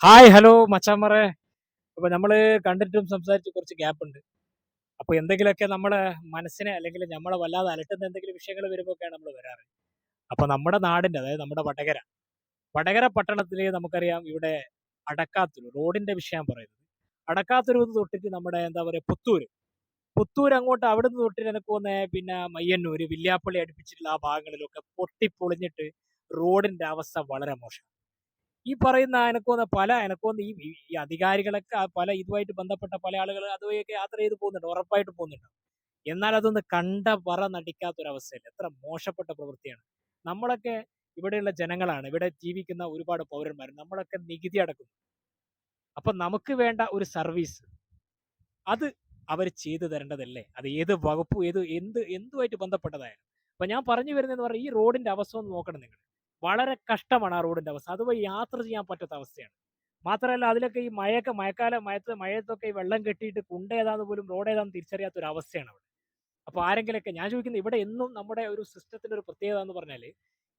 Hi hello മച്ചാമ്മറെ. അപ്പൊ നമ്മള് കണ്ടിട്ടും സംസാരിച്ച് കുറച്ച് ഗ്യാപ്പ് ഉണ്ട്. അപ്പൊ എന്തെങ്കിലുമൊക്കെ നമ്മളെ മനസ്സിനെ അല്ലെങ്കിൽ നമ്മളെ വല്ലാതെ അലട്ടുന്ന എന്തെങ്കിലും വിഷയങ്ങൾ വരുമ്പോഴൊക്കെയാണ് നമ്മൾ വരാറ്. അപ്പൊ നമ്മുടെ നാടിന്റെ, അതായത് നമ്മുടെ വടകര വടകര പട്ടണത്തില് നമുക്കറിയാം, ഇവിടെ അടക്കാത്തുരു റോഡിന്റെ വിഷയം പറയുന്നത്. അടക്കാത്തുരു തൊട്ടിട്ട് നമ്മുടെ എന്താ പറയുക, പുത്തൂർ അങ്ങോട്ട് അവിടുന്ന് തൊട്ടിട്ട് എനിക്ക് തോന്നുന്നത് പിന്നെ മയ്യന്നൂര് വില്യാപ്പള്ളി അടുപ്പിച്ചിട്ടുള്ള ആ ഭാഗങ്ങളിലൊക്കെ പൊട്ടിപ്പൊളിഞ്ഞിട്ട് റോഡിന്റെ അവസ്ഥ വളരെ മോശം. ഈ പറയുന്ന എനക്കോന്ന് പല എനക്കോന്ന് ഈ അധികാരികളൊക്കെ പല ഇതുമായിട്ട് ബന്ധപ്പെട്ട പല ആളുകൾ അതുവഴിയൊക്കെ യാത്ര ചെയ്ത് പോകുന്നുണ്ട്, ഉറപ്പായിട്ട് പോകുന്നുണ്ട്. എന്നാൽ അതൊന്ന് കണ്ട പറ നടിക്കാത്തൊരവസ്ഥയില്ല. എത്ര മോശപ്പെട്ട പ്രവൃത്തിയാണ്. നമ്മളൊക്കെ ഇവിടെയുള്ള ജനങ്ങളാണ്, ഇവിടെ ജീവിക്കുന്ന ഒരുപാട് പൗരന്മാർ, നമ്മളൊക്കെ നികുതി അടക്കുന്നു. അപ്പൊ നമുക്ക് വേണ്ട ഒരു സർവീസ് അത് അവർ ചെയ്തു തരേണ്ടതല്ലേ? അത് ഏത് വകുപ്പ്, എന്തുമായിട്ട് ബന്ധപ്പെട്ടതായാലും. അപ്പൊ ഞാൻ പറഞ്ഞു വരുന്നതെന്ന് പറഞ്ഞാൽ, ഈ റോഡിന്റെ അവസ്ഥ ഒന്ന് നോക്കണം നിങ്ങൾ. വളരെ കഷ്ടമാണ് ആ റോഡിന്റെ അവസ്ഥ. അതുവഴി യാത്ര ചെയ്യാൻ പറ്റാത്ത അവസ്ഥയാണ്. മാത്രമല്ല, അതിലൊക്കെ ഈ മഴയത്തൊക്കെ ഈ വെള്ളം കെട്ടിയിട്ട് കുണ്ട് ഏതാന്ന് പോലും റോഡ് ഏതാന്ന് തിരിച്ചറിയാത്ത ഒരു അവസ്ഥയാണ് അവിടെ. അപ്പൊ ആരെങ്കിലൊക്കെ, ഞാൻ ചോദിക്കുന്നത്, ഇവിടെ എന്നും നമ്മുടെ ഒരു സിസ്റ്റത്തിന്റെ ഒരു പ്രത്യേകത എന്ന് പറഞ്ഞാല്,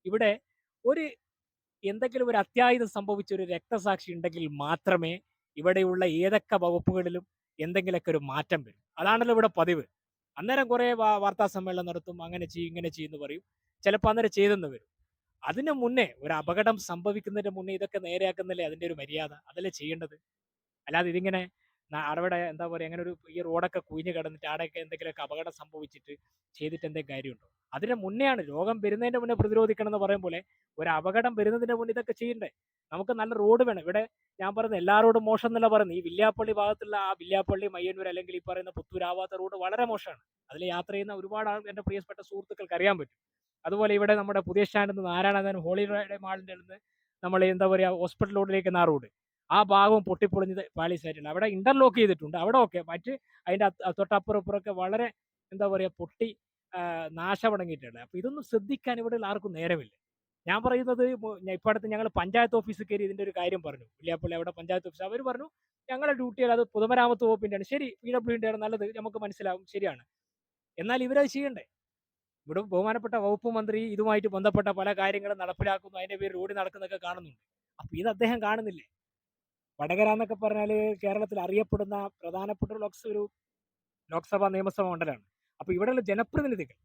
ഇവിടെ ഒരു എന്തെങ്കിലും ഒരു അത്യാഹിതം സംഭവിച്ച ഒരു രക്തസാക്ഷി ഉണ്ടെങ്കിൽ മാത്രമേ ഇവിടെയുള്ള ഏതൊക്കെ വകുപ്പുകളിലും എന്തെങ്കിലുമൊക്കെ ഒരു മാറ്റം വരും. അതാണല്ലോ ഇവിടെ പതിവ്. അന്നേരം കുറെ വാർത്താ സമ്മേളനം നടത്തും, അങ്ങനെ ചെയ്യും ഇങ്ങനെ ചെയ്യുമെന്ന് പറയും. ചിലപ്പോൾ അന്നേരം ചെയ്തെന്ന് വരും. അതിന് മുന്നേ, ഒരു അപകടം സംഭവിക്കുന്നതിന് മുന്നേ ഇതൊക്കെ നേരെയാക്കുന്നല്ലേ അതിന്റെ ഒരു മര്യാദ, അതല്ലേ ചെയ്യേണ്ടത്. അല്ലാതെ ഇതിങ്ങനെ അവിടെ എന്താ പറയുക, അങ്ങനെ ഒരു ഈ റോഡൊക്കെ കുഴിഞ്ഞ് കിടന്നിട്ട് ആടെയൊക്കെ എന്തെങ്കിലുമൊക്കെ അപകടം സംഭവിച്ചിട്ട് ചെയ്തിട്ട് എന്തെങ്കിലും കാര്യമുണ്ടോ? അതിന് മുന്നെയാണ്, രോഗം വരുന്നതിന്റെ മുന്നേ പ്രതിരോധിക്കണം എന്ന് പറയും പോലെ, ഒരു അപകടം വരുന്നതിന്റെ മുന്നേ ഇതൊക്കെ ചെയ്യണ്ടേ? നമുക്ക് നല്ല റോഡ് വേണം ഇവിടെ. ഞാൻ പറയുന്നത് എല്ലാ റോഡും മോശം എന്നല്ല പറയുന്നത്. ഈ വില്യാപ്പള്ളി ഭാഗത്തുള്ള ആ വില്യാപ്പള്ളി മയ്യന്നൂർ അല്ലെങ്കിൽ ഈ പറയുന്ന പുത്തൂരാവാത്ത റോഡ് വളരെ മോശമാണ്. അതിൽ യാത്ര ചെയ്യുന്ന ഒരുപാട് ആൾ, എൻ്റെ പ്രിയപ്പെട്ട സുഹൃത്തുക്കൾക്ക് അറിയാൻ പറ്റും. അതുപോലെ ഇവിടെ നമ്മുടെ പുതിയ സ്റ്റാൻഡിൽ നിന്ന് നാരായണ ഹോളി മാളിന്റെ നിന്ന് നമ്മൾ എന്താ പറയുക, ഹോസ്പിറ്റൽ റോഡിലേക്ക് ആ റോഡ്, ആ ഭാഗവും പൊട്ടിപ്പൊളിഞ്ഞത് പാളീസായിട്ടുണ്ട്. അവിടെ ഇന്റർലോക്ക് ചെയ്തിട്ടുണ്ട്, അവിടെ ഓക്കെ. മറ്റ് അതിന്റെ തൊട്ടപ്പുറം ഇപ്പുറമൊക്കെ വളരെ എന്താ പറയുക, പൊട്ടി നാശമടങ്ങിയിട്ടുണ്ട്. അപ്പൊ ഇതൊന്നും ശ്രദ്ധിക്കാൻ ഇവിടെ ആർക്കും നേരമില്ല. ഞാൻ പറയുന്നത്, ഇപ്പൊ അടുത്ത് ഞങ്ങൾ പഞ്ചായത്ത് ഓഫീസിൽ കയറി ഇതിന്റെ ഒരു കാര്യം പറഞ്ഞു. വില്യാപ്പള്ളി അവിടെ പഞ്ചായത്ത് ഓഫീസ്, അവർ പറഞ്ഞു ഞങ്ങളുടെ ഡ്യൂട്ടിയിൽ അത് പൊതുമരാമത്ത് വകുപ്പിന്റെയാണ്. ശരി, PWD ആണ്, നല്ലത്, നമുക്ക് മനസ്സിലാവും, ശരിയാണ്. എന്നാൽ ഇവരത് ചെയ്യണ്ടേ? ഇവിടെ ബഹുമാനപ്പെട്ട വകുപ്പ് മന്ത്രി ഇതുമായിട്ട് ബന്ധപ്പെട്ട പല കാര്യങ്ങളും നടപ്പിലാക്കുന്നു, അതിന്റെ പേര് റോഡ് നടക്കുന്നതൊക്കെ കാണുന്നുണ്ട്. അപ്പൊ ഇത് അദ്ദേഹം കാണുന്നില്ലേ? വടകര എന്നൊക്കെ പറഞ്ഞാൽ കേരളത്തിൽ അറിയപ്പെടുന്ന പ്രധാനപ്പെട്ട ഒരു ലോക്സഭാ നിയമസഭാ മണ്ഡലമാണ്. അപ്പൊ ഇവിടെയുള്ള ജനപ്രതിനിധികൾ,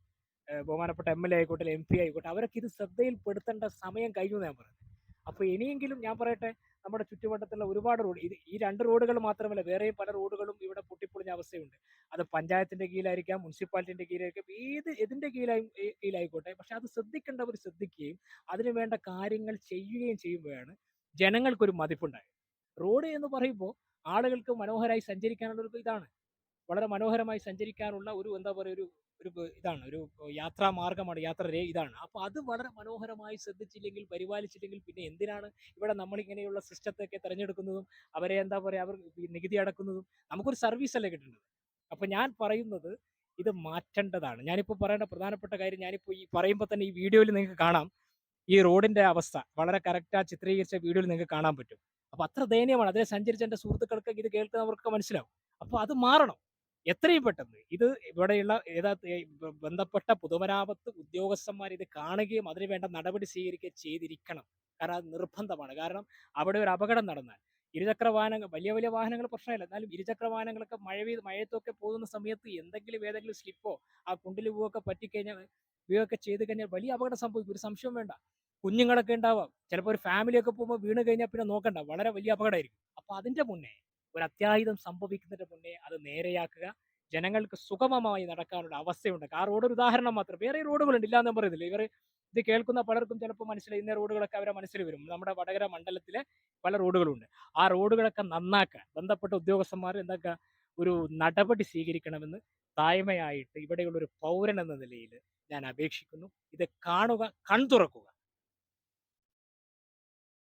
ബഹുമാനപ്പെട്ട MLA ആയിക്കോട്ടെ, MP ആയിക്കോട്ടെ, അവരൊക്കെ ഇത് ശ്രദ്ധയിൽപ്പെടുത്തേണ്ട സമയം കഴിഞ്ഞു എന്ന് ഞാൻ പറയുന്നത്. അപ്പൊ ഇനിയെങ്കിലും ഞാൻ പറയട്ടെ, നമ്മുടെ ചുറ്റുവട്ടത്തുള്ള ഒരുപാട് റോഡ്, ഈ രണ്ട് റോഡുകൾ മാത്രമല്ല, വേറെയും പല റോഡുകളും ഇവിടെ പൊട്ടിപ്പൊളിഞ്ഞ അവസ്ഥയുണ്ട്. അത് പഞ്ചായത്തിന്റെ കീഴിലായിരിക്കാം, മുനിസിപ്പാലിറ്റിന്റെ കീഴിലായിരിക്കാം, ഇതിന്റെ കീഴിലായിക്കോട്ടെ. പക്ഷെ അത് ശ്രദ്ധിക്കേണ്ടവർ ശ്രദ്ധിക്കുകയും അതിന് വേണ്ട കാര്യങ്ങൾ ചെയ്യുകയും ചെയ്യുമ്പോഴാണ് ജനങ്ങൾക്കൊരു മതിപ്പുണ്ടായത്. റോഡ് എന്ന് പറയുമ്പോൾ ആളുകൾക്ക് മനോഹരമായി സഞ്ചരിക്കാനുള്ള ഒരു ഇതാണ്, വളരെ മനോഹരമായി സഞ്ചരിക്കാനുള്ള ഒരു എന്താ പറയുക, ഒരു ഇതാണ്, ഒരു യാത്രാ മാർഗമാണ്, ഇതാണ്. അപ്പൊ അത് വളരെ മനോഹരമായി ശ്രദ്ധിച്ചില്ലെങ്കിൽ, പരിപാലിച്ചില്ലെങ്കിൽ, പിന്നെ എന്തിനാണ് ഇവിടെ നമ്മൾ ഇങ്ങനെയുള്ള സിസ്റ്റത്തൊക്കെ തിരഞ്ഞെടുക്കുന്നതും അവരെ എന്താ പറയുക, അവർ നികുതി അടക്കുന്നതും? നമുക്കൊരു സർവീസ് അല്ലേ കിട്ടേണ്ടത്? അപ്പൊ ഞാൻ പറയുന്നത്, ഇത് മാറ്റേണ്ടതാണ്. ഞാനിപ്പോൾ പറയേണ്ട പ്രധാനപ്പെട്ട കാര്യം, ഞാനിപ്പോൾ ഈ പറയുമ്പോൾ തന്നെ ഈ വീഡിയോയിൽ നിങ്ങൾക്ക് കാണാം, ഈ റോഡിന്റെ അവസ്ഥ വളരെ കറക്റ്റാ ചിത്രീകരിച്ച വീഡിയോയിൽ നിങ്ങൾക്ക് കാണാൻ പറ്റും. അപ്പൊ അത്ര ദയനീയമാണ്. അതിലെ സഞ്ചരിച്ച എൻ്റെ സുഹൃത്തുക്കൾക്ക്, ഇത് കേൾക്കുന്നവർക്ക് മനസ്സിലാവും. അപ്പൊ അത് മാറണം എത്രയും പെട്ടെന്ന്. ഇത് ഇവിടെയുള്ള ബന്ധപ്പെട്ട പൊതുമരാമത്ത് ഉദ്യോഗസ്ഥന്മാർ ഇത് കാണുകയും അതിന് വേണ്ട നടപടി സ്വീകരിക്കുകയും ചെയ്തിരിക്കണം. കാരണം അത് നിർബന്ധമാണ്. കാരണം അവിടെ ഒരു അപകടം നടന്നാൽ, ഇരുചക്ര വാഹനങ്ങൾ, വലിയ വലിയ വാഹനങ്ങൾ പ്രശ്നമില്ല, എന്നാലും ഇരുചക്ര വാഹനങ്ങളൊക്കെ മഴയത്തൊക്കെ പോകുന്ന സമയത്ത് ഏതെങ്കിലും സ്ലിപ്പോ ആ കുണ്ടിൽ പോവൊക്കെ പറ്റിക്കഴിഞ്ഞാൽ, വീഴൊക്കെ ചെയ്ത് കഴിഞ്ഞാൽ വലിയ അപകടം സംഭവിക്കും, ഒരു സംശയം വേണ്ട. കുഞ്ഞുങ്ങളൊക്കെ ഉണ്ടാവാം, ചിലപ്പോൾ ഒരു ഫാമിലിയൊക്കെ പോകുമ്പോൾ വീണ് കഴിഞ്ഞാൽ പിന്നെ നോക്കണ്ട, വളരെ വലിയ അപകടമായിരിക്കും. അപ്പൊ അതിന്റെ മുന്നേ, ഒരു അത്യാഹിതം സംഭവിക്കുന്നതിന് മുന്നേ അത് നേരെയാക്കുക. ജനങ്ങൾക്ക് സുഗമമായി നടക്കാനുള്ള അവസ്ഥയുണ്ട്. ആ റോഡ് ഒരു ഉദാഹരണം മാത്രം, വേറെ റോഡുകളുണ്ട്, ഇല്ലാന്ന് ഞാൻ പറയുന്നില്ല. ഇത് കേൾക്കുന്ന പലർക്കും ചിലപ്പോൾ മനസ്സിലായി, ഇന്ന റോഡുകളൊക്കെ അവരെ മനസ്സിൽ വരും. നമ്മുടെ വടകര മണ്ഡലത്തിലെ പല റോഡുകളുണ്ട്. ആ റോഡുകളൊക്കെ നന്നാക്കാൻ ബന്ധപ്പെട്ട ഉദ്യോഗസ്ഥന്മാർ എന്തൊക്കെ ഒരു നടപടി സ്വീകരിക്കണമെന്ന് താഴ്മയായിട്ട് ഇവിടെയുള്ള ഒരു പൗരൻ എന്ന നിലയിൽ ഞാൻ അപേക്ഷിക്കുന്നു. ഇത് കാണുക, കൺതുറക്കുക.